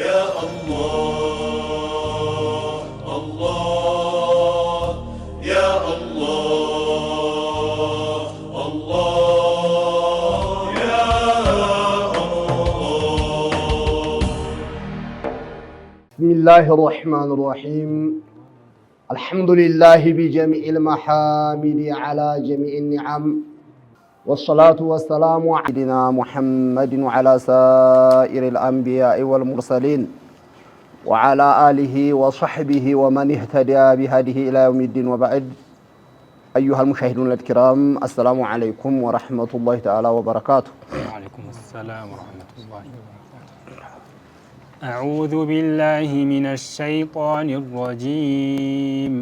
يا الله الله يا الله الله يا الله. بسم الله الرحمن الرحيم. الحمد لله بجميع المحامد على جميع النعم، والصلاة والسلام على سيدنا محمد وعلى سائر الأنبياء والمرسلين وعلى آله وصحبه ومن اهتدى بهذه إلى يوم الدين، وبعد. أيها المشاهدون الكرام، السلام عليكم ورحمة الله تعالى وبركاته. وعليكم السلام ورحمة الله وبركاته. أعوذ بالله من الشيطان الرجيم.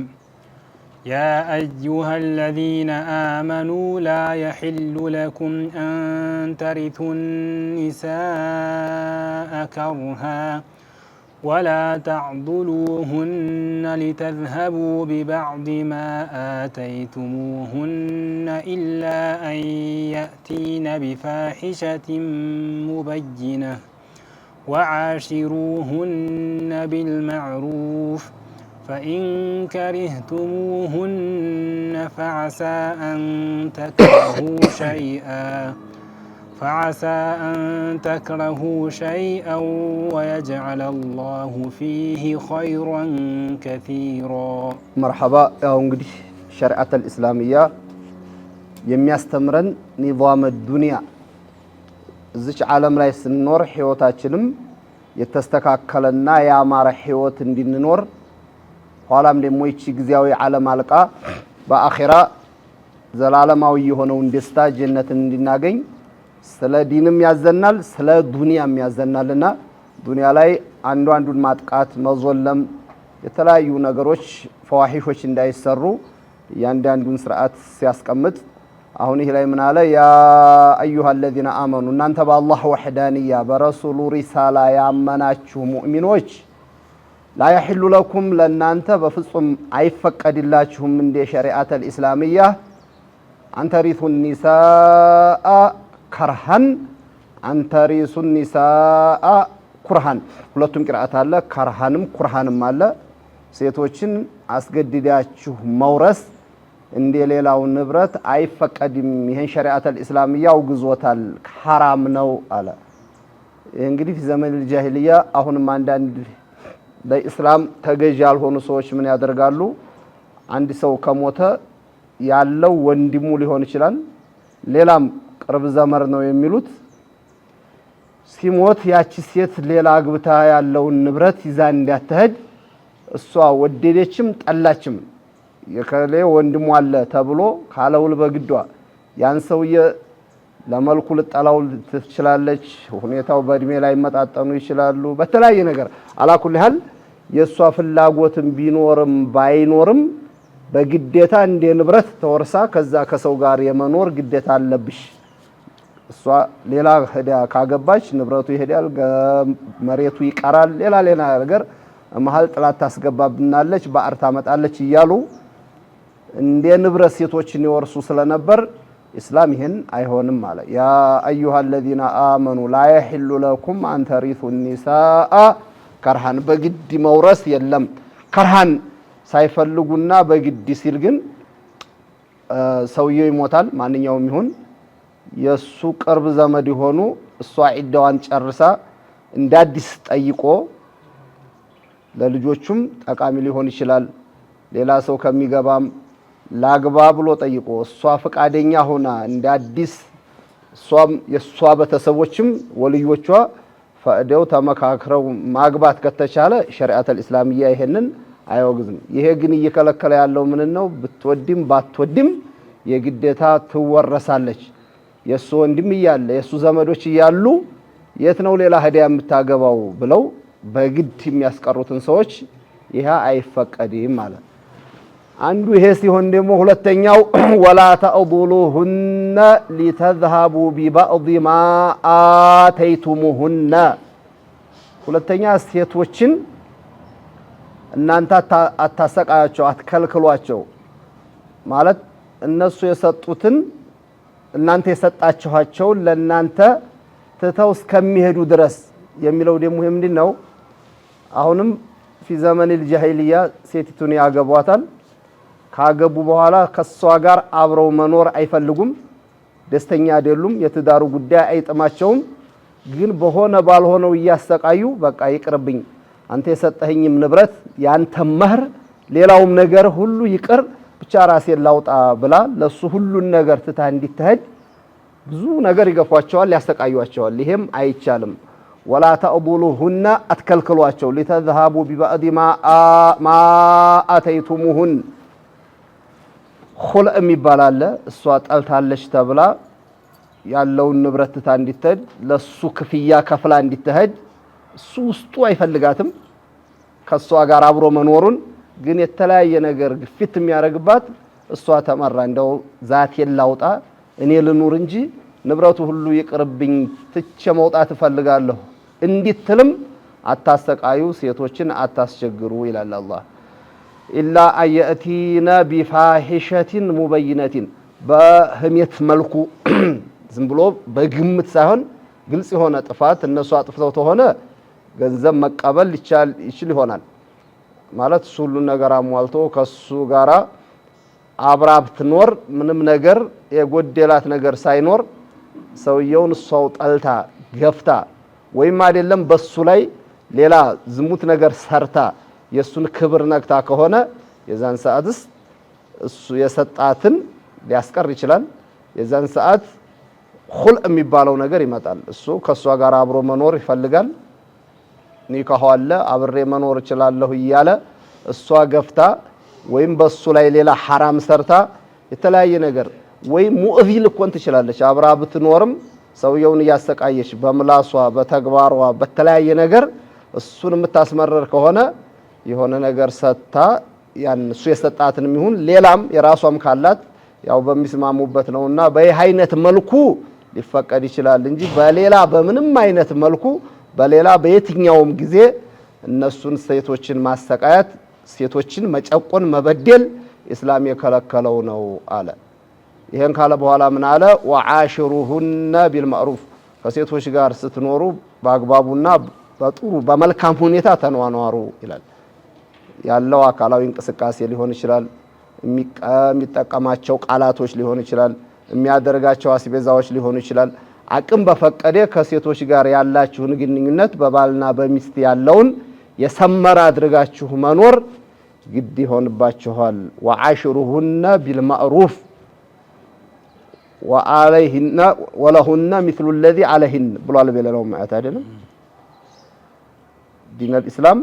يا أيها الذين آمنوا لا يحل لكم أن ترثوا النساء كرها ولا تعضلوهن لتذهبوا ببعض ما آتيتموهن إلا أن يأتين بفاحشة مبينة وعاشروهن بالمعروف، فإن كرهتموهن فعسى أن تكرهوا شيئا ويجعل الله فيه خيرا كثيرا. مرحبا. እንግዲህ شريعة الإسلامية የሚያስተምረን نظام الدنيا እዚች ዓለም ላይ ስንኖር ህይወታችንም የተስተካከለና ያማረ ህይወት እንድንኖር ኋላም ደግሞ ይቺ ግዚያዊ ዓለም አልቃ በአኺራ ዘላለማዊ የሆነውን ደስታ ጀነትን እንድናገኝ ስለ ዲንም ያዘናል፣ ስለ ዱንያም ያዘናልና ዱንያ ላይ አንዱን ማጥቃት መዞለም የተለያዩ ነገሮች ፈዋሂሾች እንዳይሰሩ ያንዳንዱን ስርዓት ሲያስቀምጥ አሁን ይሄ ላይ ምን አለ? ያ አዩሃ الذين آمنوا እናንተ በአላህ ወህዳንያ በረሱሉ ሪሳላ ያመናችሁ ሙእሚኖች لا يحل لكم ለናንተ በፍጹም አይፈቀድላችሁም እንደ ሸሪዓተ الإسلامية أن ترثوا النساء كرها أن ترثوا النساء كرها ሁለቱም ቅራአት አለ። ከርሃንም ኩርሃንም አለ። ሴቶችን አስገድዳችሁ መውረስ እንደ ሌላው ንብረት አይፈቀድም። ይሄን ሸሪዓተ الإسلامية አውግዞታል፣ حرام ነው አለ። እንግዲህ ዘመን الجاهلية አሁንም አንዳንድ ለኢስላም ተገዥ ያልሆኑ ሰዎች ምን ያደርጋሉ? አንድ ሰው ከሞተ ያለው ወንድሙ ሊሆን ይችላል፣ ሌላም ቅርብ ዘመር ነው የሚሉት ሲሞት ያቺ ሴት ሌላ አግብታ ያለውን ንብረት ይዛ እንዳትሄድ እሷ ወደደችም ጠላችም የከሌ ወንድሙ አለ ተብሎ ካለውል በግዷ ያን ሰውዬ ለመልኩ ልጠላው ትችላለች። ሁኔታው በእድሜ ላይ መጣጣኑ ይችላሉ። በተለያየ ነገር አላኩል ያህል የሷ ፍላጎትም ቢኖርም ባይኖርም በግዴታ እንደ ንብረት ተወርሳ ከዛ ከሰው ጋር የመኖር ግዴታ አለብሽ። እሷ ሌላ ሄዳ ካገባች ንብረቱ ይሄዳል፣ መሬቱ ይቀራል፣ ሌላ ነገር መሃል ጥላት ታስገባብናለች፣ ባዕር ታመጣለች እያሉ እንደ ንብረት ሴቶችን ይወርሱ ስለነበር ኢስላም ይሄን አይሆንም አለ። ያ አዩሃ الذين آمنوا لا يحل لكم أن ترثوا النساء كرها በግድ መውረስ የለም። ከርሃን ሳይፈልጉና በግድ ሲል ግን ሰውየው ይሞታል። ማንኛውም ይሁን የሱ ቅርብ ዘመድ ሆኑ እሷ ዒዳዋን ጨርሳ እንዳዲስ ጠይቆ ለልጆቹም ጠቃሚ ሊሆን ይችላል። ሌላ ሰው ከሚገባም ላግባ ብሎ ጠይቆ እሷ ፈቃደኛ ሆና እንዳዲስ እሷም የሷ በተሰቦችም ወልዮቿ ፈቅደው ተመካክረው ማግባት ከተቻለ ሸሪዓተ الإسلامية ይሄንን አይወግዝም። ይሄ ግን እየከለከለ ያለው ምን ነው? ብትወድም ባትወድም የግዴታ ትወረሳለች። የሱ ወንድም እያለ የሱ ዘመዶች እያሉ የት ነው ሌላ ሄዳ የምታገባው ብለው በግድ የሚያስቀሩትን ሰዎች ይሄ አይፈቀድም ማለት አንዱ ይሄ ሲሆን ደግሞ ሁለተኛው ወላ ተأضሉهن لتذهبوا ببعض ما آتيتموهن ሁለተኛ ሴቶችን እናንተ አታሰቃያቸው፣ አትከልክሏቸው ማለት እነሱ የሰጡትን እናንተ የሰጣችኋቸው ለናንተ ትተው እስከሚሄዱ ድረስ የሚለው ደግሞ ምንድነው? አሁንም في زمن الجاهلية ሴቲቱን ያገቧታል ካገቡ በኋላ ከሷ ጋር አብረው መኖር አይፈልጉም ደስተኛ አይደሉም የትዳሩ ጉዳይ አይጥማቸውም ግን በሆነ ባልሆነው ያሰቃዩ በቃ ይቅርብኝ አንተ የሰጠኸኝም ንብረት ያንተ መህር ሌላውም ነገር ሁሉ ይቅር ብቻ ራሴን ላውጣ ብላ ለሱ ሁሉን ነገር ትታ እንድትሄድ ብዙ ነገር ይገፏቸዋል ያሰቃዩዋቸዋል ይሄም አይቻልም ወላ ተአቡሉሁና አትከልክሏቸው لتذهبوا ببعض ما آتيتموهن خلع የሚባል እሷ ጠልታለች ተብላ ያለውን ንብረት ትታ እንድትሄድ ለሱ ክፍያ ከፍላ እንድትሄድ እሱ ውስጡ አይፈልጋትም ከሷ ጋር አብሮ መኖሩን ግን የተለያየ ነገር ግፊት የሚያረግባት እሷ ተመራ እንደው ዛቴን ላውጣ እኔ ልኑር እንጂ ንብረቱ ሁሉ ይቅርብኝ ትቼ መውጣት እፈልጋለሁ እንዲትልም አታሰቃዩ ሴቶችን አታስቸግሩ ይላል አላህ ኢላ አየቲና ቢፋሂሸቲን ሙበይነቲን በህሜት መልኩ ዝም ብሎ በግምት ሳይሆን ግልጽ የሆነ ጥፋት እነሱ አጥፍተው ተሆነ ገንዘብ መቀበል ይችል ይሆናል ማለት ሁሉ ነገር አሟልቶ ከሱ ጋራ አብራብ ትኖር ምንም ነገር የጎደላት ነገር ሳይኖር ሰውየውን እሷው ጠልታ ገፍታ ወይም አይደለም በሱ ላይ ሌላ ዝሙት ነገር ሰርታ የሱን ክብር ነክታ ከሆነ የዛን ሰዓትስ እሱ የሰጣትን ሊያስቀር ይችላል የዛን ሰዓት خلع የሚባለው ነገር ይመጣል እሱ ከሷ ጋር አብሮ መኖር ይፈልጋል ኒካሁ አለ አብሬ መኖር እችላለሁ ይያለ እሷ ገፍታ ወይም በሱ ላይ ሌላ حرام ሰርታ የተለያየ ነገር ወይ ሙእዚል ኮን ትችላለች አብራ ብትኖርም ሰውየውን ያሰቃየች በምላሷ በተግባሯ በተለያየ ነገር እሱን የምታስመረር ከሆነ የሆነ ነገር ሰጣ ያን እሱ የሰጣትንም ይሁን ሌላም የራሷም ካላት ያው በሚስማሙበት ነውና በይህ አይነት መልኩ ሊፈቀድ ይችላል እንጂ በሌላ በምንም አይነት መልኩ በሌላ በየትኛውም ጊዜ እነሱን ሴቶችን ማሰቃየት ሴቶችን መጨቆን መበደል እስላም የከለከለው ነው አለ ይሄን ካለ በኋላ ምን አለ ወዓሽሩሁነ ቢልማዕሩፍ ከሴቶች ጋር ስትኖሩ በአግባቡና በጥሩ በመልካም ሁኔታ ተኗኗሩ ይላል ያለው አካላዊ እንቅስቃሴ ሊሆን ይችላል የሚጠቀማቸው ቃላቶች ሊሆን ይችላል የሚያደርጋቸው አስቤዛዎች ሊሆን ይችላል አቅም በፈቀደ ከሴቶች ጋር ያላችሁን ግንኙነት በባልና በሚስት ያለውን የሰመረ አድርጋችሁ መኖር ግድ ይሆንባችኋል ወዓሽሩሁነ ቢልማዕሩፍ ወአለይሂነ ወለሁነ مثل الذي عليهن ብሏል በሌላው ማለት አይደለም ዲን الاسلام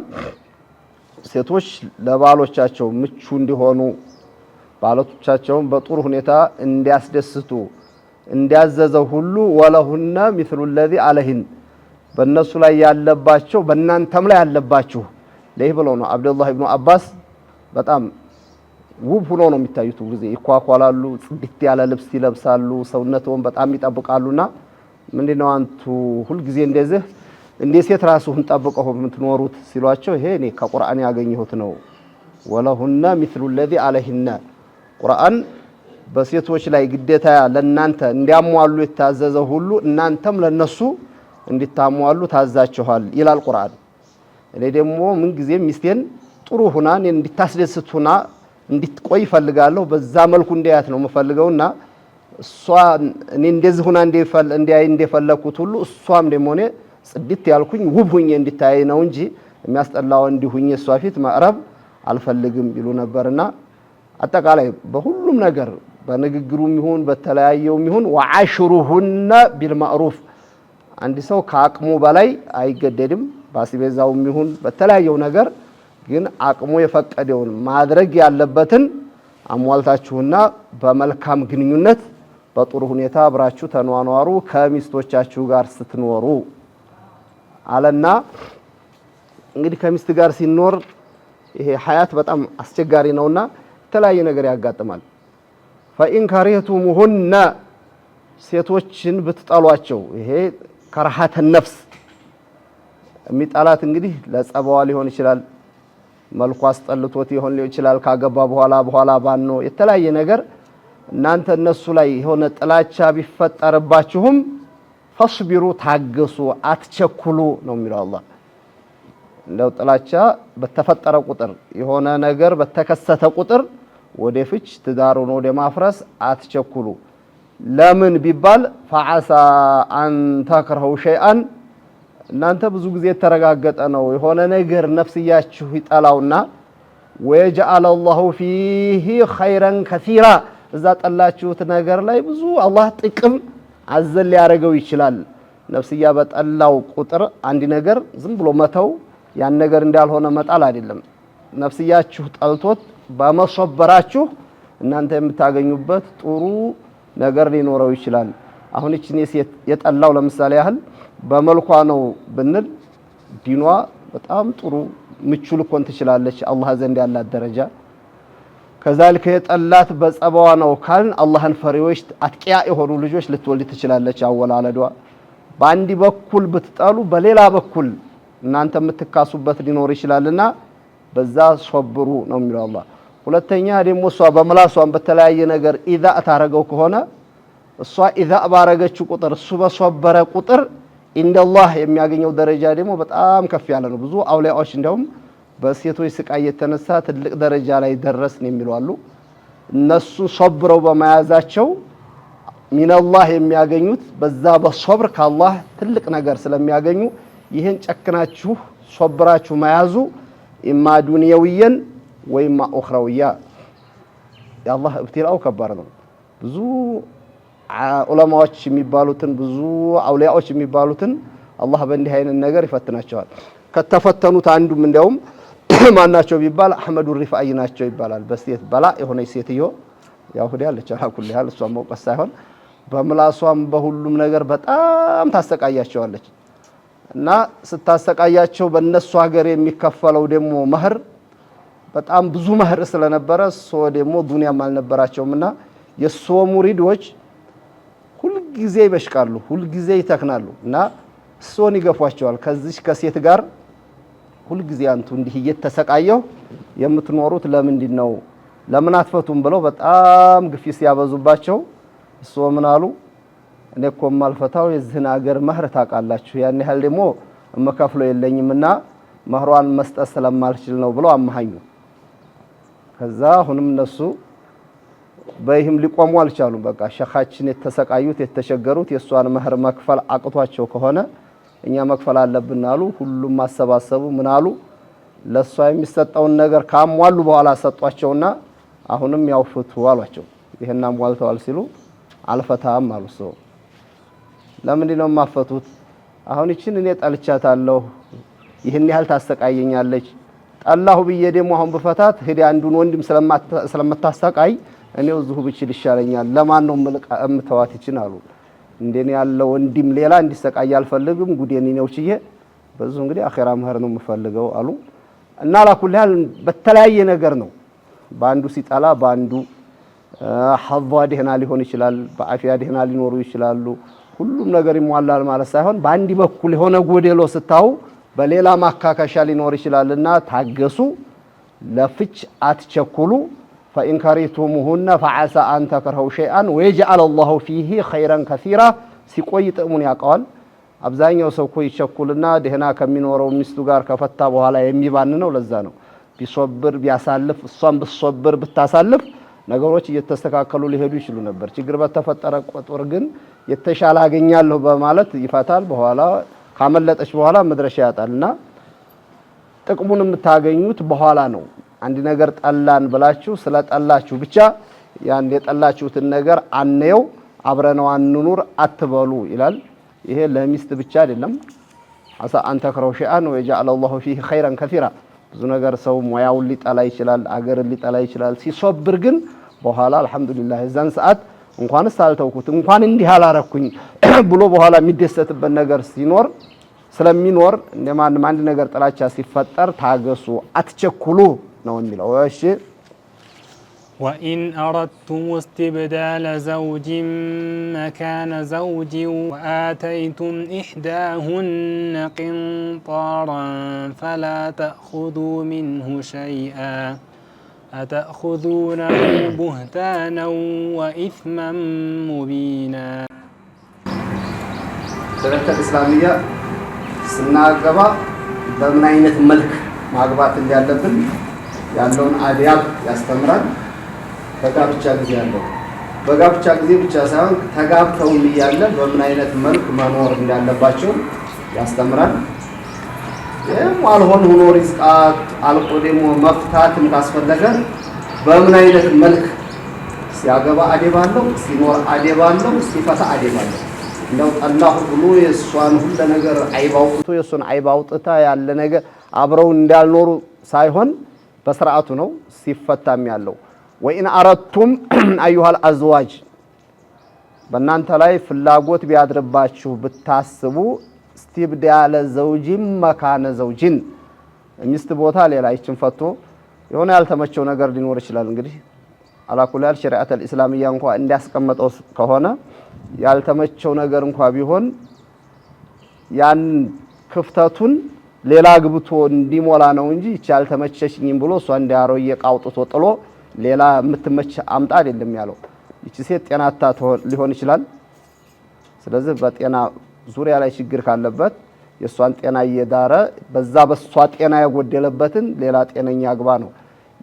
ሴቶች ለባሎቻቸው ምቹ እንዲሆኑ ባሎቻቸውን በጥሩ ሁኔታ እንዲያስደስቱ እንዲያዘዘው ሁሉ ወለሁነ مثل الذي عليهن በእነሱ ላይ ያለባቸው በእናንተም ላይ ያለባችሁ ለይ ብለው ነው አብዱላህ ኢብኑ አባስ በጣም ውብ ሆኖ ነው የሚታዩት ጊዜ ይኳኳላሉ ጽድት ያለ ልብስ ይለብሳሉ ሰውነቱን በጣም ይጠብቃሉና ምንድነው አንቱ ሁሉ ጊዜ እንደዚህ እንደ ሴት ራሱን ጠብቀው የምትኖሩት ሲሏቸው ይሄ እኔ ከቁርአን ያገኘሁት ነው ወለሁነ مثل الذي عليهن ቁርአን በሴቶች ላይ ግዴታ ለናንተ እንዲያሟሉ የታዘዘው ሁሉ እናንተም ለነሱ እንድታሟሉ ታዛችኋል ይላል ቁርአን እኔ ደግሞ ምን ጊዜ ሚስቴን ጥሩ ሆና እንድታስደስቱና እንድትቆይ ፈልጋለሁ በዛ መልኩ እንዲያት ነው መፈልገውና እሷ እኔ እንደዚህ ሆና እንደፈለኩት ሁሉ እሷም ደግሞ እኔ ጽድት ያልኩኝ ውብ ሁኜ እንድታይ ነው እንጂ የሚያስጠላው እንዲሁኝ እሷ ፊት ማዕረብ አልፈልግም ይሉ ነበርና አጠቃላይ በሁሉም ነገር በንግግሩም ይሁን በተለያየውም ይሁን ወዓሽሩሁነ ቢልማዕሩፍ አንድ ሰው ከአቅሙ በላይ አይገደድም ባስቤዛውም ይሁን በተለያየው ነገር ግን አቅሙ የፈቀደውን ማድረግ ያለበትን አሟልታችሁና በመልካም ግንኙነት በጥሩ ሁኔታ አብራችሁ ተኗኗሩ ከሚስቶቻችሁ ጋር ስትኖሩ አለና እንግዲህ ከሚስት ጋር ሲኖር ይሄ ሐያት በጣም አስቸጋሪ ነውና ተለያየ ነገር ያጋጥማል فإن كرهتموهن ሴቶችን ብትጠሏቸው ይሄ ከራሃተ ነፍስ የሚጣላት እንግዲህ ለጸባዋ ሊሆን ይችላል መልኩ አስጠልቶት ይሆን ይችላል ካገባ በኋላ ባኖ የተለያየ ነገር እናንተ እነሱ ላይ የሆነ ጥላቻ ቢፈጠርባችሁም ፈስቢሩ ታገሱ አትቸኩሉ ነው የሚለው አላህ እንደው ጥላቻ በተፈጠረ ቁጥር የሆነ ነገር በተከሰተ ቁጥር ወደ ፍች ትዳሩን ወደ ማፍረስ አትቸኩሉ። ለምን ቢባል ፈዓሳ አን ተክረሁ ሸይአን እናንተ ብዙ ጊዜ የተረጋገጠ ነው የሆነ ነገር ነፍስያችሁ ይጠላውና ወየጀዐለ አላሁ ፊሂ ኸይረን ከሲራ እዛ ጠላችሁት ነገር ላይ ብዙ አላህ ጥቅም አዘል ሊያደርገው ይችላል። ነፍስያ በጠላው ቁጥር አንድ ነገር ዝም ብሎ መተው ያን ነገር እንዳልሆነ መጣል አይደለም። ነፍስያችሁ ጠልቶት በመሶበራችሁ እናንተ የምታገኙበት ጥሩ ነገር ሊኖረው ይችላል። አሁን እቺ ሴት የጠላው ለምሳሌ ያህል በመልኳ ነው ብንል ዲኗ በጣም ጥሩ ምቹ ልኮን ትችላለች አላህ ዘንድ ያላት ደረጃ። ከዛልከ የጠላት በጸባዋ ነው ካልን አላህን ፈሪዎች አጥቂያ የሆኑ ልጆች ልትወልድ ትችላለች አወላለዷ። በአንድ በኩል ብትጠሉ በሌላ በኩል እናንተ የምትካሱበት ሊኖር ይችላልና በዛ ሶብሩ ነው የሚለው አላህ። ሁለተኛ ደግሞ እሷ በመላሷን በተለያየ ነገር ኢዛ ታረገው ከሆነ እሷ ኢዛ ባረገችው ቁጥር እሱ በሶበረ ቁጥር ኢንደላህ የሚያገኘው ደረጃ ደግሞ በጣም ከፍ ያለ ነው። ብዙ አውሊያዎች እንደውም በሴቶች ስቃይ የተነሳ ትልቅ ደረጃ ላይ ደረስን የሚሉ አሉ። እነሱ ሶብረው በመያዛቸው ሚነላህ የሚያገኙት በዛ በሶብር ከአላህ ትልቅ ነገር ስለሚያገኙ ይህን ጨክናችሁ ሶብራችሁ መያዙ ኢማ ዱንያዊየን ወይማ ኡኽራዊያ የአላህ እብትላው ከባድ ነው። ብዙ ዑለማዎች የሚባሉትን ብዙ አውሊያዎች የሚባሉትን አላህ በእንዲህ አይነት ነገር ይፈትናቸዋል። ከተፈተኑት አንዱም እንደውም ማናቸው ቢባል አህመዱ ሪፋኢ ናቸው ይባላል። በሴት በላ የሆነች ሴትዮ ያው ሁዲ ያለች አኩል ያህል እሷም መውቀስ ሳይሆን በምላሷም በሁሉም ነገር በጣም ታሰቃያቸዋለች። እና ስታሰቃያቸው በእነሱ ሀገር የሚከፈለው ደግሞ መህር በጣም ብዙ መህር ስለነበረ እሱ ደግሞ ዱንያም አልነበራቸውምና የእሱ ሙሪዶች ሁልጊዜ ይበሽቃሉ፣ ሁልጊዜ ይተክናሉ እና እሱን ይገፏቸዋል። ከዚህ ከሴት ጋር ሁልጊዜ አንቱ እንዲህ እየተሰቃየው የምትኖሩት ለምንድን ነው ለምን አትፈቱም ብለው በጣም ግፊት ሲያበዙባቸው እሱ ምን አሉ? እኔ እኮ ማልፈታው የዚህን ሀገር መህር ታውቃላችሁ፣ ያን ያህል ደግሞ መከፍለው የለኝምና መህሯን መስጠት ስለማልችል ነው ብለው አማሃኙ። ከዛ አሁንም እነሱ በይህም ሊቆሙ አልቻሉም። በቃ ሸኻችን የተሰቃዩት የተቸገሩት የሷን መህር መክፈል አቅቷቸው ከሆነ እኛ መክፈል አለብን አሉ። ሁሉም ማሰባሰቡ ምን አሉ? ለሷ የሚሰጠውን ነገር ካሟሉ በኋላ ሰጧቸውና አሁንም ያው ፍቱ አሏቸው። ይሄን አሟልተዋል ሲሉ አልፈታም አሉ። ሰው ለምንድን ነው የማፈቱት? አሁን እቺን እኔ ጠልቻታለሁ፣ ይሄን ያህል ታሰቃየኛለች፣ ጠላሁ ብዬ ደግሞ አሁን በፈታት ሄዲ አንዱን ወንድም ስለማታሰቃይ እኔው እዚሁ ብችል ይሻለኛል፣ ለማን ነው እምተዋት ይችን አሉ። እንደኔ ያለ ወንድም ሌላ እንዲሰቃይ አልፈልግም፣ ጉዴን ነው ችዬ በዙ እንግዲህ አኺራ መህር ነው የምፈልገው አሉ። እና አላኩል ያህል በተለያየ ነገር ነው በአንዱ ሲጠላ በአንዱ ሐዟ ደህና ሊሆን ይችላል፣ በአፊያ ደህና ሊኖሩ ይችላሉ። ሁሉም ነገር ይሟላል ማለት ሳይሆን በአንድ በኩል የሆነ ጎደሎ ስታው በሌላ ማካካሻ ሊኖር ይችላልና ታገሱ፣ ለፍች አትቸኩሉ። فإن كرهتموهن فعسى أن تكرهوا شيئا ويجعل الله فيه خيرا كثيرا ሲቆይ ጥቅሙን ያውቀዋል። አብዛኛው ሰው እኮ ይቸኩልና ደህና ከሚኖረው ሚስቱ ጋር ከፈታ በኋላ የሚባንነው ለዛ ነው። ቢሶብር ቢያሳልፍ እሷም ብትሶብር ብታሳልፍ ነገሮች እየተስተካከሉ ሊሄዱ ይችሉ ነበር። ችግር በተፈጠረ ቁጥር ግን የተሻለ አገኛለሁ በማለት ይፈታል። በኋላ ካመለጠች በኋላ መድረሻ ያጣልና ጥቅሙን የምታገኙት በኋላ ነው። አንድ ነገር ጠላን ብላችሁ ስለጠላችሁ ብቻ ያን የጠላችሁትን ነገር አንየው አብረነው አንኑር አትበሉ ይላል። ይሄ ለሚስት ብቻ አይደለም። አሳ አንተ ከረው ሸአን ወይጃለ الله فيه خيرا كثيرا ብዙ ነገር ሰው ሙያውን ሊጠላ ይችላል፣ አገርን ሊጠላ ይችላል። ሲሶብር ግን በኋላ አልহামዱሊላህ እዛን ሰዓት እንኳንስ አልተውኩት እንኳን እንዲህ አላረኩኝ ብሎ በኋላ የሚደሰትበት ነገር ሲኖር ስለሚኖር እንደማንም አንድ ነገር ጥላቻ ሲፈጠር ታገሱ አትቸኩሉ ነው የሚለው። እሺ وإن أردتم استبدال زوج مكان زوج وآتيتم إحداهن قنطارا فلا تأخذوا منه شيئا أتأخذونه بهتانا وإثما مبينا. شريعة الإسلامية سنة قبا በምን አይነት መልክ ማግባት እንዳለብን ያለውን አድያብ ያስተምራል። በጋብቻ ጊዜ ያለው በጋብቻ ጊዜ ብቻ ሳይሆን ተጋብተው እያለ በምን አይነት መልክ መኖር እንዳለባቸው ያስተምራል። አልሆን ሆኖ ሪዝቃት አልቆ ደግሞ መፍታትም ካስፈለገ በምን አይነት መልክ ሲያገባ አደብ አለው፣ ሲኖር አደብ አለው፣ ሲፈታ አደብ አለው። እንደው ጠላሁ ብሎ የእሷን ሁሉ ነገር አይብ አውጥቶ የእሱን አይብ አውጥታ ያለ ነገር አብረው እንዳልኖሩ ሳይሆን በስርዓቱ ነው ሲፈታም ያለው። ወኢን አረቱም አዩሃል አዝዋጅ በእናንተ ላይ ፍላጎት ቢያድርባችሁ ብታስቡ እስቲብዳለ ዘውጅን መካነ ዘውጅን ሚስት ቦታ ሌላ ይችን ፈቶ የሆነ ያልተመቸው ነገር ሊኖር ይችላል። እንግዲህ አላኩላል ሸሪዓተል ኢስላሚያ እንኳን እንዲያስቀምጠው ከሆነ ያልተመቸው ነገር እንኳን ቢሆን ያን ክፍተቱን ሌላ ግብቶ እንዲሞላ ነው እንጂ ያልተመቸሽኝም ብሎ እሷ እንዲያረው የቃውጥቶ ጥሎ ሌላ የምትመች አምጣ አይደለም ያለው። ይቺ ሴት ጤናታ ሊሆን ይችላል። ስለዚህ በጤና ዙሪያ ላይ ችግር ካለበት የሷን ጤና እየዳረ በዛ በሷ ጤና የጎደለበትን ሌላ ጤነኛ አግባ ነው።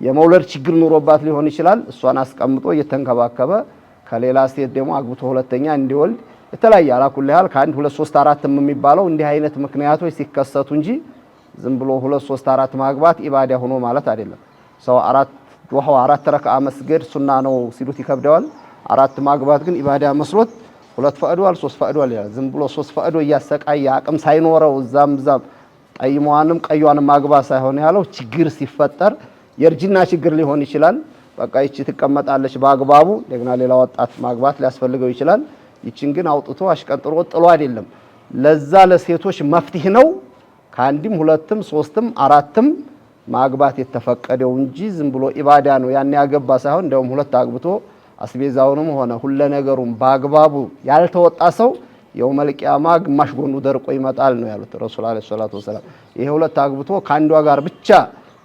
የመውለድ ችግር ኑሮባት ሊሆን ይችላል። እሷን አስቀምጦ እየተንከባከበ ከሌላ ሴት ደግሞ አግብቶ ሁለተኛ እንዲወልድ የተለያየ አላኩል ያህል ከአንድ 2 3 4 የሚባለው እንዲህ አይነት ምክንያቶች ሲከሰቱ እንጂ ዝም ብሎ 2 3 4 ማግባት ኢባዳ ሆኖ ማለት አይደለም። ሰው ዱሃው 4 ረክዓ መስገድ ሱና ነው ሲሉት ይከብደዋል። 4 ማግባት ግን ኢባዳ መስሎት 2 ፈቅዷል 3 ፈቅዷል ይላል። ዝም ብሎ 3 ፈቅዶ እያሰቃየ አቅም ሳይኖረው እዛም ጠይሟንም ቀዩንም ማግባት ሳይሆን ያለው ችግር ሲፈጠር የእርጅና ችግር ሊሆን ይችላል። በቃ ይቺ ትቀመጣለች በአግባቡ እንደገና ሌላ ወጣት ማግባት ሊያስፈልገው ይችላል። ይቺን ግን አውጥቶ አሽቀንጥሮ ጥሎ አይደለም። ለዛ ለሴቶች መፍትሄ ነው ከአንድም 2ም 3ም 4ም ማግባት የተፈቀደው እንጂ ዝም ብሎ ኢባዳ ነው ያን ያገባ ሳይሆን እንደውም 2 አግብቶ አስቤዛውንም ሆነ ሁሉ ነገሩን በአግባቡ ያልተወጣ ሰው የውመል ቂያማ ግማሽ ጎኑ ደርቆ ይመጣል ነው ያሉት ረሱል አለይሂ ሰላቱ ወሰለም። ይሄ 2 አግብቶ ከአንዷ ጋር ብቻ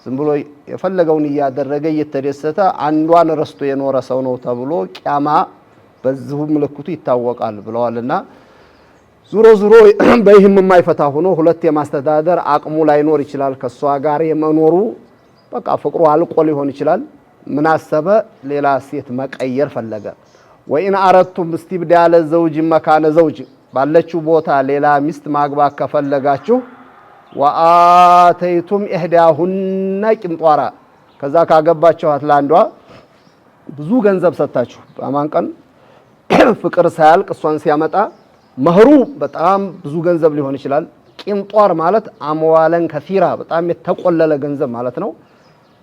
ዝም ብሎ የፈለገውን እያደረገ እየተደሰተ አንዷን ረስቶ የኖረ ሰው ነው ተብሎ ቂያማ በዚሁ ምልክቱ ይታወቃል ብለዋልና ዙሮ ዙሮ በይህም የማይፈታ ሆኖ 2 የማስተዳደር አቅሙ ላይኖር ይችላል። ከሷ ጋር የመኖሩ በቃ ፍቅሩ አልቆ ሊሆን ይችላል። ምን አሰበ ሌላ ሴት መቀየር ፈለገ። ወኢን አረቱም እስቲብዳለ ዘውጅ መካነ ዘውጅ ባለችው ቦታ ሌላ ሚስት ማግባት ከፈለጋችሁ ወአተይቱም ኢህዳሁነ ቂንጧራ ከዛ ካገባችኋት ለአንዷ ብዙ ገንዘብ ሰጣችሁ በአማን ቀን ፍቅር ሳያልቅ እሷን ሲያመጣ መህሩ በጣም ብዙ ገንዘብ ሊሆን ይችላል። ቂንጧር ማለት አምዋለን ከፊራ በጣም የተቆለለ ገንዘብ ማለት ነው።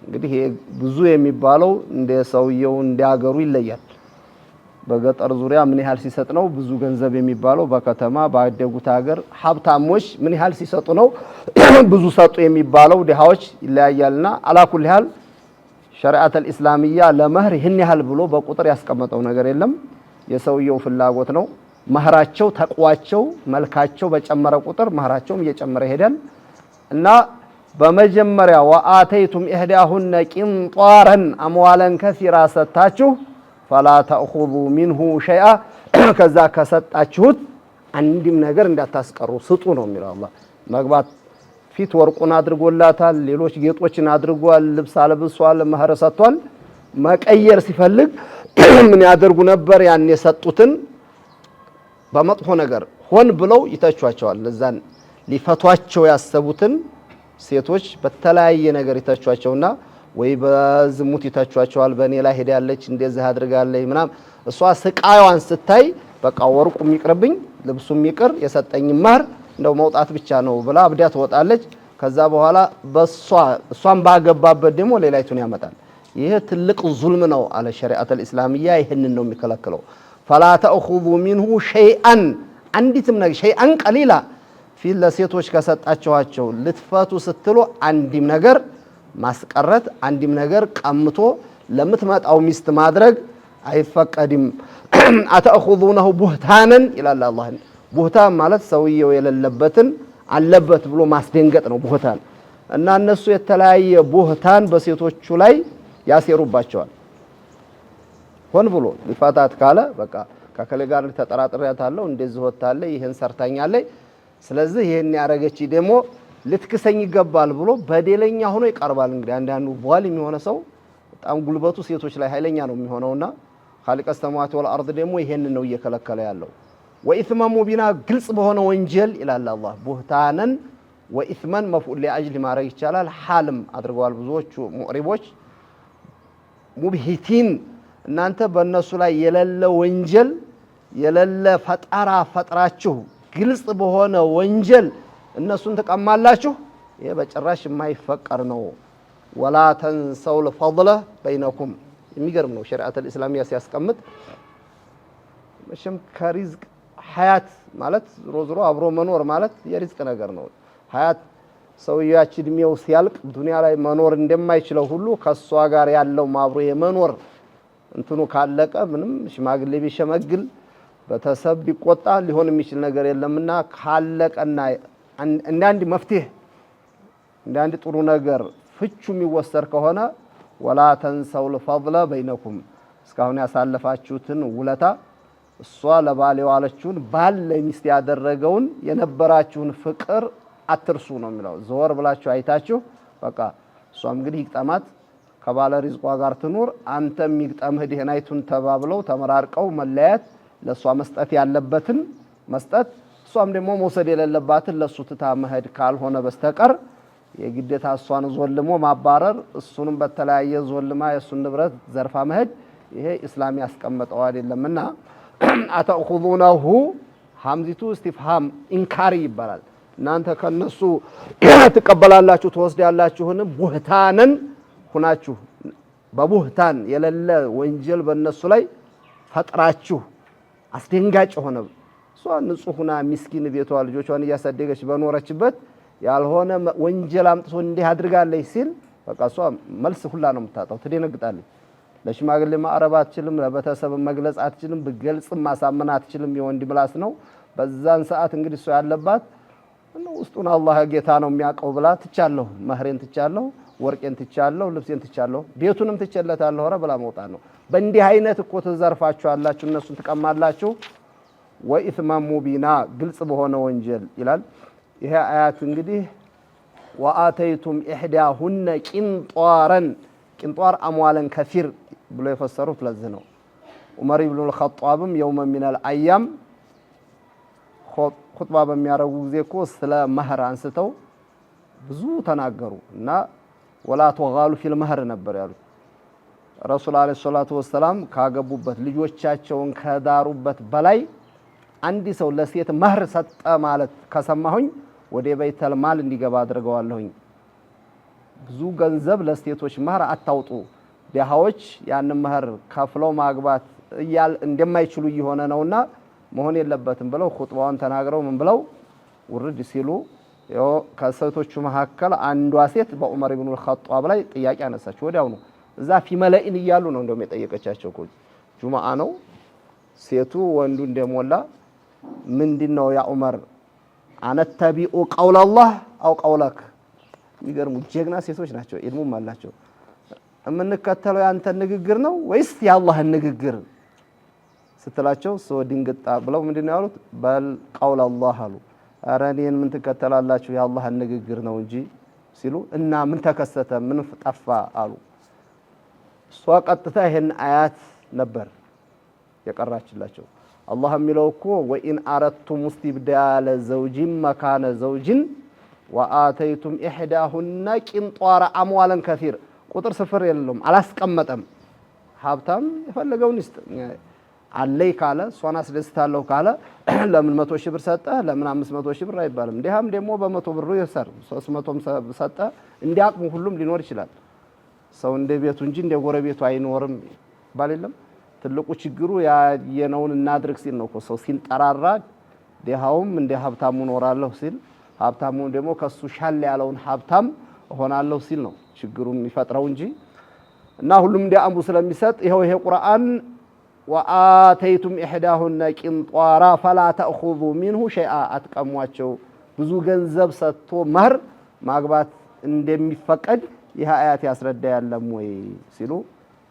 እንግዲህ ብዙ የሚባለው እንደ ሰውየው እንዲያገሩ ይለያል። በገጠር ዙሪያ ምን ያህል ሲሰጥ ነው ብዙ ገንዘብ የሚባለው? በከተማ ባደጉት ሀገር ሀብታሞች ምን ያህል ሲሰጡ ነው ብዙ ሰጡ የሚባለው? ድሃዎች ይለያያልና አላኩል ያህል ሸሪዓተል ኢስላሚያ ለመህር ይህን ያህል ብሎ በቁጥር ያስቀመጠው ነገር የለም። የሰውየው ፍላጎት ነው። መህራቸው ተቅዋቸው መልካቸው በጨመረ ቁጥር መህራቸውም እየጨመረ ይሄዳል እና በመጀመሪያ ወአተይቱም ኢህዳሁነ ቂንጧረን አምዋለን ከሲራ ሰጣችሁ ፈላ ተእኹዙ ሚንሁ ሸይአ ከዛ ከሰጣችሁት አንድም ነገር እንዳታስቀሩ ስጡ ነው የሚለው አላህ። መግባት ፊት ወርቁን አድርጎላታል፣ ሌሎች ጌጦችን አድርጓል፣ ልብስ አለብሷል፣ መህር ሰጥቷል። መቀየር ሲፈልግ ምን ያደርጉ ነበር? ያን የሰጡትን በመጥፎ ነገር ሆን ብለው ይተቿቸዋል። ለዛን ሊፈቷቸው ያሰቡትን ሴቶች በተለያየ ነገር ይተቿቸውና ወይ በዝሙት ይተቿቸዋል። በእኔ ላይ ሄዳለች እንደዚህ አድርጋለች ምናም እሷ ስቃዩን ስታይ በቃ ወርቁም ይቅርብኝ ልብሱም ይቅር የሰጠኝ መህር እንደው መውጣት ብቻ ነው ብላ አብዳ ትወጣለች። ከዛ በኋላ እሷን ባገባበት ደግሞ ሌላይቱን ያመጣል። ይሄ ትልቅ ዙልም ነው አለ ሸሪዓተል ኢስላሚያ። ይሄንን ነው የሚከለክለው። ፈላ ተእኹዙ ሚንሁ ሸይአን አንዲትም ነገር ሸይአን ቀሊላ ፊት ለሴቶች ከሰጣችኋቸው ልትፈቱ ስትሉ አንድም ነገር ማስቀረት አንድም ነገር ቀምቶ ለምትመጣው ሚስት ማድረግ አይፈቀድም። አተእኹዙነሁ ቡህታነን ይላል አላህ። ቡህታን ማለት ሰውየው የሌለበትን አለበት ብሎ ማስደንገጥ ነው ቡህታን። እና እነሱ የተለያየ ቡህታን በሴቶቹ ላይ ያሴሩባቸዋል። ሆን ብሎ ሊፋታት ካለ በቃ ከከለ ጋር ተጠራጥሪያታለሁ እንደዚህ ወጣለ ይሄን ሰርታኛለች። ስለዚህ ይሄን ያረጋች ደግሞ ልትክሰኝ ይገባል ብሎ በደለኛ ሆኖ ይቀርባል። እንግዲህ አንዳንዱ ዟሊም የሆነ ሰው በጣም ጉልበቱ ሴቶች ላይ ኃይለኛ ነው የሚሆነውና ኻሊቀ ሰማዋት ወልአርድ ደግሞ ይሄንን ነው እየከለከለ ያለው። ወኢስመን ሙቢና ግልጽ በሆነ ወንጀል ይላል አላህ። ቡህታነን ወኢስመን መፍዑል ሊአጅል ማድረግ ይቻላል። ሐልም አድርገዋል ብዙዎቹ ሙዕሪቦች። ሙብሂቲን እናንተ በእነሱ ላይ የሌለ ወንጀል የሌለ ፈጠራ ፈጥራችሁ ግልጽ በሆነ ወንጀል እነሱን ተቀማላችሁ። ይሄ በጭራሽ የማይፈቀር ነው። ወላ ተንሰውል ፈድለ በይነኩም የሚገርም ነው። ሸሪዓተል ኢስላሚያ ሲያስቀምጥ መቼም ከሪዝቅ ሐያት ማለት ዞሮ አብሮ መኖር ማለት የሪዝቅ ነገር ነው። ሐያት ሰውያች እድሜው ሲያልቅ ዱንያ ላይ መኖር እንደማይችለው ሁሉ ከሷ ጋር ያለው አብሮ የመኖር እንትኑ ካለቀ ምንም ሽማግሌ ቢሸመግል በተሰብ ቢቆጣ ሊሆን የሚችል ነገር የለምና ካለቀና አንዳንድ መፍትሄ አንዳንድ ጥሩ ነገር ፍቹ የሚወሰድ ከሆነ ወላ ተንሰውል ፈድለ በይነኩም እስካሁን ያሳለፋችሁትን ውለታ እሷ ለባል የዋለችውን ባል ለሚስት ያደረገውን የነበራችሁን ፍቅር አትርሱ ነው የሚለው። ዘወር ብላችሁ አይታችሁ በቃ እሷም እንግዲህ ይቅጠማት ከባለ ሪዝቋ ጋር ትኑር፣ አንተም ይቅጠምህ ደህናይቱን ተባብለው ተመራርቀው መለያየት፣ ለሷ መስጠት ያለበትን መስጠት፣ እሷም ደግሞ መውሰድ የሌለባትን ለሱ ትታ መሄድ ካልሆነ በስተቀር የግዴታ እሷን ዞልሞ ማባረር እሱንም በተለያየ ዞልማ የሱን ንብረት ዘርፋ መሄድ ይሄ እስላም ያስቀመጠው አይደለምና አተኹዙነሁ ሐምዚቱ እስቲፍሃም ኢንካሪ ይባላል። እናንተ ከነሱ ትቀበላላችሁ ትወስዳላችሁን ቡህታንን ሁናችሁ በቡህታን የሌለ ወንጀል በእነሱ ላይ ፈጥራችሁ አስደንጋጭ ሆነ እሷ ንጹህና ሚስኪን ቤቷ ልጆቿን እያሳደገች በኖረችበት ያልሆነ ወንጀል አምጥቶ እንዲህ አድርጋለች ሲል በቃ እሷ መልስ ሁላ ነው የምታጣው፣ ትደነግጣለች። ለሽማግሌ ማዕረብ አትችልም፣ ለቤተሰብ መግለጽ አትችልም፣ ብገልጽም ማሳመን አትችልም። የወንድ ምላስ ነው። በዛን ሰዓት እንግዲህ እሷ ያለባት ውስጡን አላህ ጌታ ነው የሚያውቀው ብላ ትቻለሁ፣ መህሬን ትቻለሁ፣ ወርቄን ትቻለሁ፣ ልብሴን ትቻለሁ፣ ቤቱንም ትቸለታለሁ ኧረ ብላ መውጣት ነው። በእንዲህ አይነት እኮ ተዘርፋችኋላችሁ፣ እነሱን ትቀማላችሁ። ወኢስመን ሙቢና ግልጽ በሆነ ወንጀል ይላል። ይሄ አያት እንግዲህ ወአተይቱም ኢህዳሁነ ቂንጧረን ቂንጧር አምዋለን ከፊር ብሎ የፈሰሩት ለዚህ ነው። ዑመር ኢብኑል ኸጧብም የውመ ሚነል አያም ኹጥባ በሚያረጉ ጊዜ እኮ ስለ መህር አንስተው ብዙ ተናገሩ እና ወላ ተጋሉ ፊል መህር ነበር ያሉት። ረሱል አለይሂ ሰላቱ ወሰላም ካገቡበት ልጆቻቸውን ከዳሩበት በላይ አንድ ሰው ለሴት መህር ሰጠ ማለት ከሰማሁኝ ወደ በይተል ማል እንዲገባ አድርገዋለሁኝ። ብዙ ገንዘብ ለሴቶች መህር አታውጡ፣ ደሃዎች ያን መህር ከፍለው ማግባት እንደማይችሉ እየሆነ ነውና መሆን የለበትም ብለው ኹጥባውን ተናግረው ምን ብለው ውርድ ሲሉ ከሴቶቹ መካከል አንዷ ሴት በዑመር ኢብኑ ኸጧብ ላይ ጥያቄ አነሳች። ወዲያው ነው እዛ ፊመለኢን እያሉ ነው እንደውም የጠየቀቻቸው። ጁማአ ነው ሴቱ ወንዱ እንደሞላ ምንድነው ያ ዑመር አነተቢኡ ቀውለላህ አው ቀውለክ። የሚገርሙ ጀግና ሴቶች ናቸው፣ ኢልሙም አላቸው። የምንከተለው ያንተን ንግግር ነው ወይስ የአላህን ንግግር ስትላቸው ሰው ድንግጣ ብለው ምንድነው ያሉት? በል ቀውለላህ አሉ። ኧረ እኔን ምን ትከተላላችሁ የአላህን ንግግር ነው እንጂ ሲሉ እና ምን ተከሰተ ምን ጠፋ አሉ። እሷ ቀጥታ ይሄን አያት ነበር የቀራችላቸው። አላህ የሚለው እኮ ወኢን አረቱም ኢስቲብዳለ ዘውጂን መካነ ዘውጂን ወአተይቱም ኢህዳሁነ ቂንጧረ አምዋለን ከፊር ቁጥር ስፍር የለውም አላስቀመጠም። ሀብታም የፈለገውን ይስጥ አለይ ካለ እሷን አስደስታለሁ ካለ ለምን 100 ሺህ ብር ሰጠ ለምን 500 ሺህ ብር አይባልም። እንዲያም ደግሞ በ100 ብሩ ይሰር 300 ሰጠ እንዲያቅሙ ሁሉም ሊኖር ይችላል። ሰው እንደ ቤቱ እንጂ እንደ ጎረቤቱ አይኖርም ባል የለም። ትልቁ ችግሩ ያየነውን እናድርግ ሲል ነው እኮ ሰው ሲንጠራራ ደሃውም እንደ ሀብታሙ ኖራለሁ ሲል ሀብታሙ ደግሞ ከሱ ሻል ያለውን ሀብታም ሆናለሁ ሲል ነው ችግሩ የሚፈጥረው እንጂ እና ሁሉም እንዲያምሩ ስለሚሰጥ ይሄው ይሄ ቁርአን ወአተይቱም ኢህዳሁነ ቂንጧራ ፈላ ተእኹዙ ሚንሁ ሸይአ አትቀሟቸው። ብዙ ገንዘብ ሰጥቶ መህር ማግባት እንደሚፈቀድ ይህ አያት ያስረዳ ያለም ወይ ሲሉ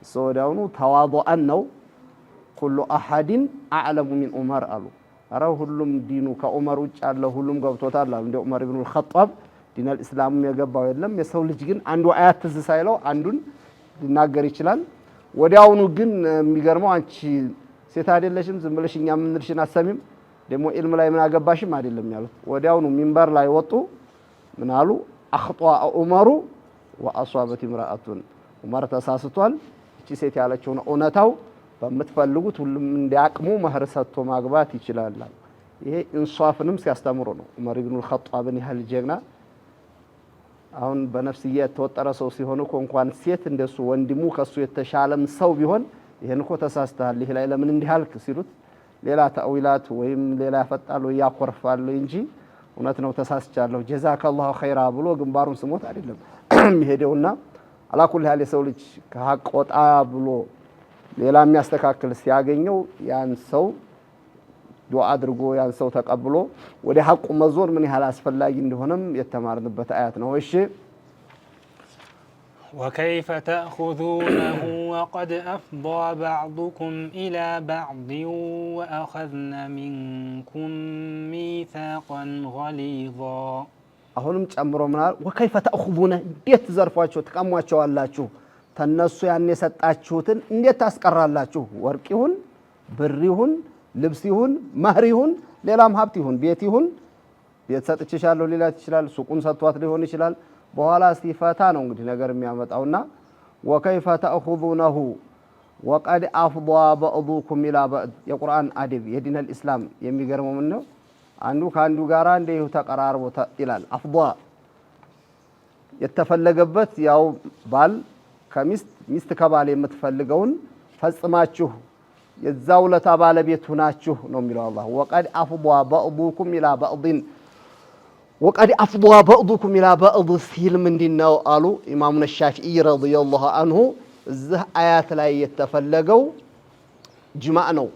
ሰውዳውኑ ተዋዱአን ነው ኩሉ አሐድን አዕለሙ ሚን ዑመር አሉ። ኧረ ሁሉም ዲኑ ከዑመር ውጭ ያለው ሁሉም ገብቶታል አሉ። እንደ ዑመር ኢብኑል ኸጧብ ዲነል እስላም የገባው የለም። የሰው ልጅ ግን አንዱ አያት ትዝ ሳይለው አንዱን ሊናገር ይችላል። ወዲያውኑ ግን የሚገርመው አንቺ ሴት አይደለሽም ዝም ብለሽ እኛ ምንልሽን አሰሚም ደግሞ ኢልም ላይ ምን አገባሽም አይደለም ያሉት። ወዲያውኑ ሚንበር ላይ ወጡ። ምን አሉ? አኽጧ ዑመሩ ወአሷበት ኢምራአቱን ዑመር ተሳስቷል። እቺ ሴት ያለችውን እውነታው በምትፈልጉት ሁሉም እንዲያቅሙ መህር ሰጥቶ ማግባት ይችላል። ይሄ ኢንሷፍንም ሲያስተምሩ ነው። ዑመር ኢብኑል ኸጧብን ያህል ጀግና አሁን በነፍስያ የተወጠረ ሰው ሲሆን እኮ እንኳን ሴት እንደሱ ወንድሙ ከሱ የተሻለም ሰው ቢሆን ይሄን እኮ ተሳስተሃል ይሄ ላይ ለምን እንዲህ አልክ ሲሉት ሌላ ተአዊላት ወይም ሌላ ያፈጣሉ ያኮርፋሉ እንጂ እውነት ነው ተሳስቻለሁ ጀዛከላሁ ኸይራ ብሎ ግንባሩን ስሞት አይደለም የሚሄደውና አላኩል ያለ ሰው ልጅ ከሐቅ ወጣ ብሎ ሌላ የሚያስተካክል ሲያገኘው ያን ሰው ዱዓ አድርጎ ያን ሰው ተቀብሎ ወደ ሐቁ መዞር ምን ያህል አስፈላጊ እንደሆነም የተማርንበት አያት ነው። እሺ وكيف تأخذونه وقد أفضى بعضكم إلى بعض وأخذن منكم ميثاقا غليظا አሁንም ጨምሮ ምናል وكيف تأخذونه እንዴት ዘርፏቸው ተቀሟቸው አላችሁ ተነሱ ያን የሰጣችሁትን እንዴት ታስቀራላችሁ ወርቅ ይሁን ብር ይሁን ልብስ ይሁን መህር ይሁን ሌላም ሀብት ይሁን ቤት ይሁን ቤት ሰጥቼሻለሁ ሌላት ይችላል ሱቁን ሰጥቷት ሊሆን ይችላል በኋላ ሲፈታ ነው እንግዲህ ነገር የሚያመጣውና وكيف تأخذونه وقد أفضى بعضكم إلى بعض የቁርአን አደብ የዲን الاسلام የሚገርመው ምን ነው አንዱ ካንዱ ጋራ እንደው ተቀራርቦ ይላል أفضى የተፈለገበት ያው ባል ከሚስት ሚስት ከባል የምትፈልገውን ፈጽማችሁ የዛው ለታ ባለቤት ሆናችሁ ነው የሚለው አላህ وقد أفضى بعضكم إلى بعض وقد أفضى بعضكم إلى بعض ሲል ምንድነው አሉ ኢማሙና ሻፊዒ ረዲየላሁ ዐንሁ እዚህ አያት ላይ የተፈለገው ጅማዕ ነው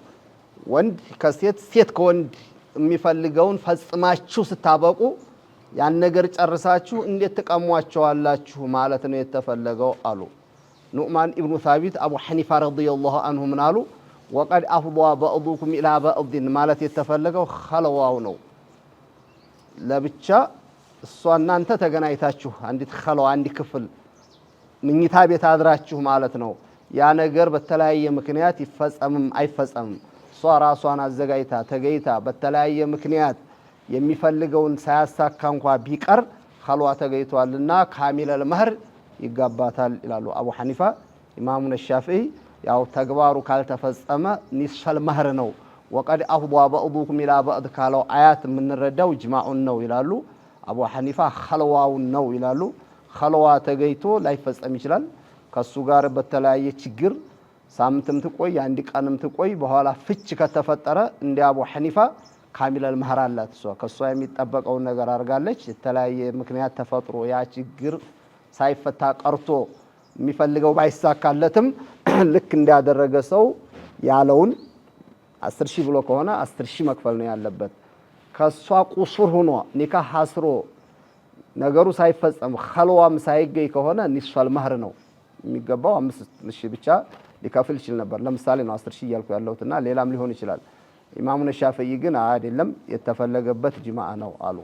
ወንድ ከሴት ሴት ከወንድ የሚፈልገውን ፈጽማችሁ ስታበቁ ያን ነገር ጨርሳችሁ እንዴት ተቀሟቸዋላችሁ ማለት ነው የተፈለገው አሉ ኑዕማን ኢብኑ ሳቢት አቡ ሐኒፋ ረዲየላሁ ዐንሁ ምን አሉ وقد أفضى بعضكم إلى بعض ማለት የተፈለገው ኸልዋው ነው ለብቻ እሷና አንተ ተገናኝታችሁ አንዲት ኸልዋ አንዲ ክፍል ምኝታ ቤት አድራችሁ ማለት ነው ያ ነገር በተለያየ ምክንያት ይፈጸምም አይፈጸምም እሷ ራሷን አዘጋጅታ ተገይታ በተለያየ ምክንያት የሚፈልገውን ሳያሳካ እንኳን ቢቀር ኸልዋ ተገይቷልና ካሚለል መህር ይጋባታል ይላሉ አቡ ሐኒፋ ኢማሙና ሻፊዒ ያው ተግባሩ ካልተፈጸመ ኒስፈል መህር ነው وقد أفضى بعضكم إلى بعض ካለው አያት የምንረዳው ጅማዑን ነው ይላሉ አቡ ሐኒፋ ኸልዋውን ነው ይላሉ ኸልዋ ተገይቶ ላይፈጸም ይችላል ከሱ ጋር በተለያየ ችግር ሳምንትም ትቆይ አንድ ቀንም ትቆይ በኋላ ፍች ከተፈጠረ እንደ አቡ ሐኒፋ ካሚለል መህር አላት እሷ ከሷ የሚጠበቀው ነገር አርጋለች የተለያየ ምክንያት ተፈጥሮ ያ ችግር ሳይፈታ ቀርቶ የሚፈልገው ባይሳካለትም ልክ እንዲያደረገ ሰው ያለውን 10000 ብሎ ከሆነ 10000 መክፈል ነው ያለበት ከሷ ቁሱር ሆኖ ኒካህ አስሮ ነገሩ ሳይፈጸም ኸልዋም ሳይገኝ ከሆነ ኒስፈል መህር ነው የሚገባው 5000 ብቻ ሊከፍል ይችላል ነበር ለምሳሌ ነው 10000 ያልኩ ያለውትና ሌላም ሊሆን ይችላል ኢማሙና ሻፊዒ ግን አይደለም የተፈለገበት ጅማዓ ነው አሉ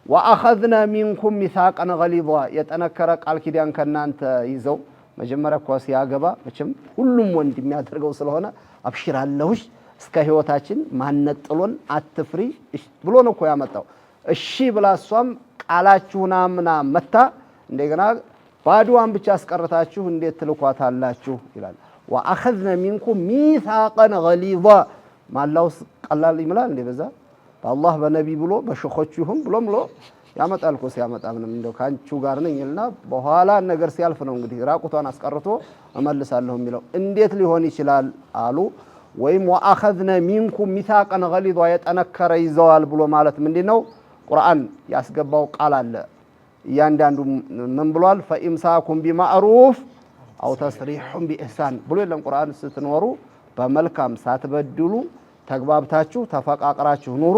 وأخذنا منكم ميثاقا غليظا የተነከረ ቃል ኪዳን ከናንተ ይዘው መጀመሪያ እኮ ሲያገባ መቼም ሁሉም ወንድ የሚያደርገው ስለሆነ አብሽራለሁሽ እስከ ህይወታችን ማነጥሎን አትፍሪ ብሎ ነው እኮ ያመጣው እሺ ብላሷም ቃላችሁና ምና መታ እንደገና ባዶዋን ብቻ አስቀርታችሁ እንዴት ትልኳታላችሁ ይላል وأخذنا منكم ميثاقا غليظا ማላውስ ቀላል ይምላል እንደ በዛ በአላህ በነቢ ብሎ በሸኾቹ ይሁን ብሎ ያመጣል እኮ ሲያመጣ ምንም እንደው ካንቹ ጋር ነኝና በኋላ ነገር ሲያልፍ ነው እንግዲህ ራቁቷን አስቀርቶ እመልሳለሁ የሚለው እንዴት ሊሆን ይችላል አሉ ወይም وأخذنا منكم ميثاقا غليظا የተነከረ ይዘዋል ብሎ ማለት ምንድነው ቁርአን ያስገባው ቃል አለ ያንዳንዱ ምን ብሏል فإمساكم بمعروف أو تسريح بإحسان ብሎ የለም ቁርአን ስትኖሩ በመልካም ሳትበድሉ ተግባብታችሁ ተፈቃቅራችሁ ኑሩ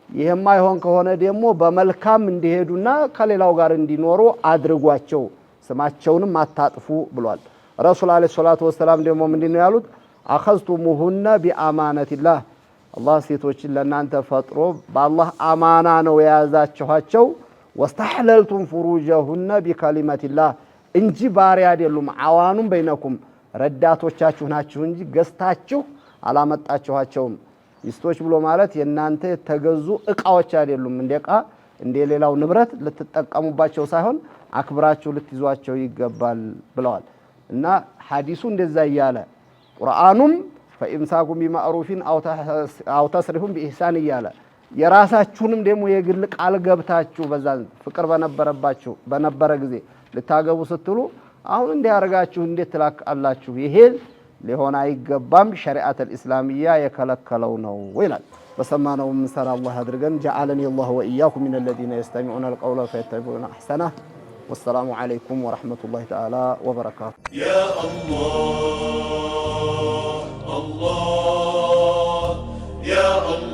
የማይሆን ከሆነ ደግሞ በመልካም እንዲሄዱና ከሌላው ጋር እንዲኖሩ አድርጓቸው ስማቸውንም አታጥፉ ብሏል ረሱል አለይሂ ሰላቱ ወሰለም ደግሞ ምንድነው ያሉት አخذتموهن بأمانة الله አላህ ሴቶችን ለናንተ ፈጥሮ በአላህ አማና ነው የያዛችኋቸው واستحللتم فروجهن بكلمة الله እንጂ ባሪያ አይደሉም አዋኑም በይነኩም ረዳቶቻችሁ ናችሁ እንጂ ገዝታችሁ አላመጣችኋቸውም ሚስቶች ብሎ ማለት የናንተ ተገዙ እቃዎች አይደሉም እንደቃ እንደሌላው ንብረት ልትጠቀሙባቸው ሳይሆን አክብራችሁ ልትይዟቸው ይገባል ብለዋል እና ሐዲሱ እንደዛ ይያለ ቁርአኑም فإمساكم بمعروف أو تسريح بإحسان ይያለ የራሳችሁንም ደግሞ የግል ቃል ገብታችሁ በዛ ፍቅር በነበረ ጊዜ ልታገቡ ስትሉ አሁን እንዲያርጋችሁ እንዴት ትላቃላችሁ ይሄ ሊሆን አይገባም ሸሪዓት الاسلاميه የከለከለው ነው ይላል በሰማነው ምንሰራ አላህ አድርገን جعلني الله واياكم من الذين يستمعون القول فيتبعون احسنه والسلام عليكم ورحمه الله تعالى وبركاته يا الله الله يا الله